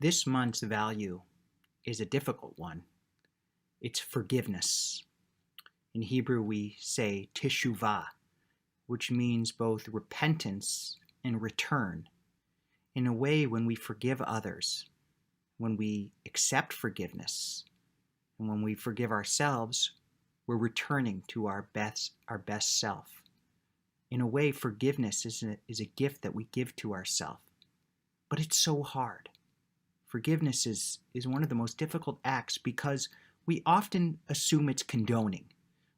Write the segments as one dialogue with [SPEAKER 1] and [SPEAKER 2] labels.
[SPEAKER 1] This month's value is a difficult one. It's forgiveness. In Hebrew, we say teshuvah, which means both repentance and return. In a way, when we forgive others, when we accept forgiveness, and when we forgive ourselves, we're returning to our best self. In a way, forgiveness is a gift that we give to ourselves. But it's so hard. Forgiveness is one of the most difficult acts because we often assume it's condoning.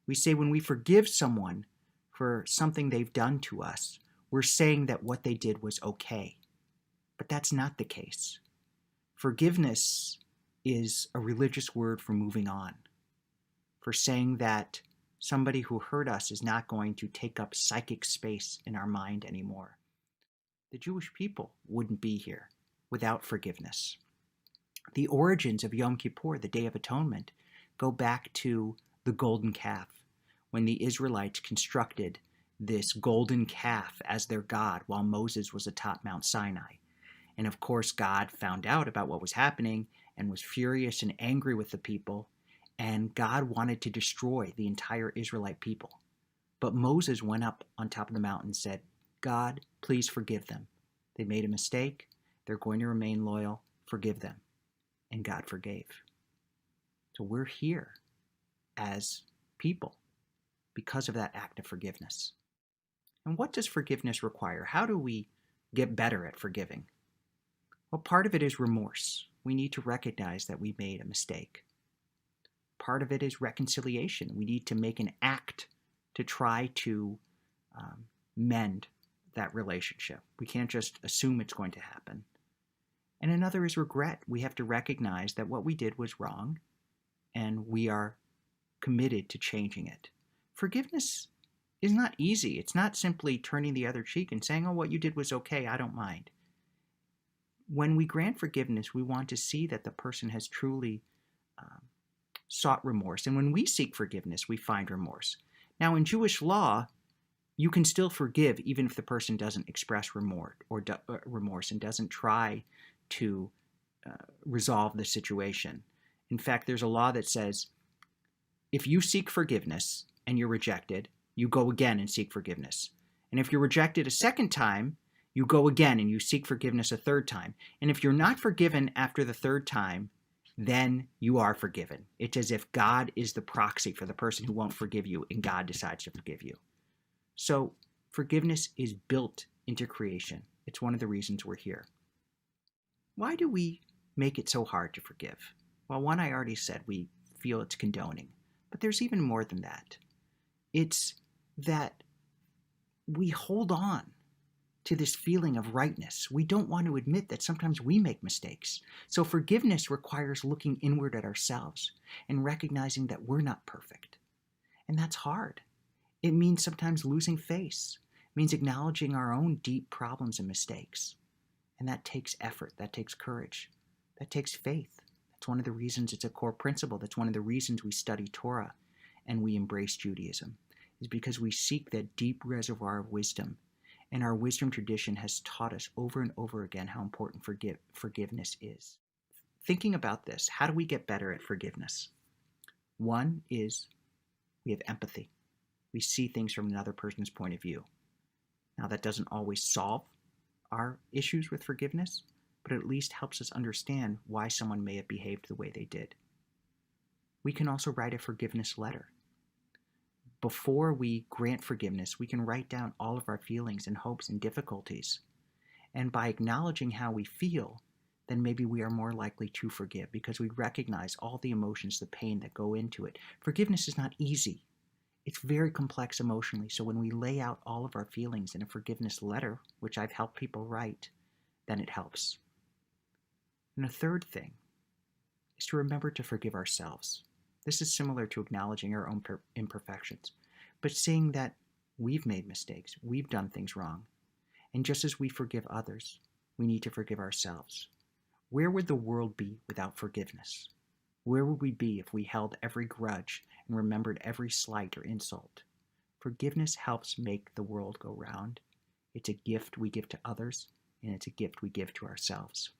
[SPEAKER 1] We say when we forgive someone for something they've done to us, we're saying that what they did was okay. But that's not the case. Forgiveness is a religious word for moving on, for saying that somebody who hurt us is not going to take up psychic space in our mind anymore. The Jewish people wouldn't be here without forgiveness. The origins of Yom Kippur, the Day of Atonement, go back to the golden calf, when the Israelites constructed this golden calf as their god while Moses was atop Mount Sinai. And of course, God found out about what was happening and was furious and angry with the people, and God wanted to destroy the entire Israelite people. But Moses went up on top of the mountain and said, God, please forgive them. They made a mistake. They're going to remain loyal. Forgive them. And God forgave. So we're here as people because of that act of forgiveness. And what does forgiveness require? How do we get better at forgiving? Well, part of it is remorse. We need to recognize that we made a mistake. Part of it is reconciliation. We need to make an act to try to mend that relationship. We can't just assume it's going to happen. And another is regret. We have to recognize that what we did was wrong, and we are committed to changing it. Forgiveness is not easy. It's not simply turning the other cheek and saying, oh, what you did was okay, I don't mind. When we grant forgiveness, we want to see that the person has truly sought remorse. And when we seek forgiveness, we find remorse. Now, in Jewish law, you can still forgive even if the person doesn't express remorse and doesn't try to resolve the situation. In fact, there's a law that says if you seek forgiveness and you're rejected, you go again and seek forgiveness. And if you're rejected a second time, you go again and you seek forgiveness a third time. And if you're not forgiven after the third time, then you are forgiven. It's as if God is the proxy for the person who won't forgive you, and God decides to forgive you. So forgiveness is built into creation. It's one of the reasons we're here. Why do we make it so hard to forgive? Well, one, I already said, we feel it's condoning. But there's even more than that. It's that we hold on to this feeling of rightness. We don't want to admit that sometimes we make mistakes. So forgiveness requires looking inward at ourselves and recognizing that we're not perfect. And that's hard. It means sometimes losing face. It means acknowledging our own deep problems and mistakes. And that takes effort. That takes courage. That takes faith. That's one of the reasons it's a core principle. That's one of the reasons we study Torah and we embrace Judaism, is because we seek that deep reservoir of wisdom. And our wisdom tradition has taught us over and over again how important forgiveness is. Thinking about this, how do we get better at forgiveness? One is we have empathy. We see things from another person's point of view. Now, that doesn't always solve our issues with forgiveness, but it at least helps us understand why someone may have behaved the way they did. We can also write a forgiveness letter. Before we grant forgiveness, we can write down all of our feelings and hopes and difficulties. And by acknowledging how we feel, then maybe we are more likely to forgive because we recognize all the emotions, the pain that go into it. Forgiveness is not easy. It's very complex emotionally. So when we lay out all of our feelings in a forgiveness letter, which I've helped people write, then it helps. And a third thing is to remember to forgive ourselves. This is similar to acknowledging our own imperfections, but seeing that we've made mistakes, we've done things wrong. And just as we forgive others, we need to forgive ourselves. Where would the world be without forgiveness? Where would we be if we held every grudge and remembered every slight or insult? Forgiveness helps make the world go round. It's a gift we give to others, and it's a gift we give to ourselves.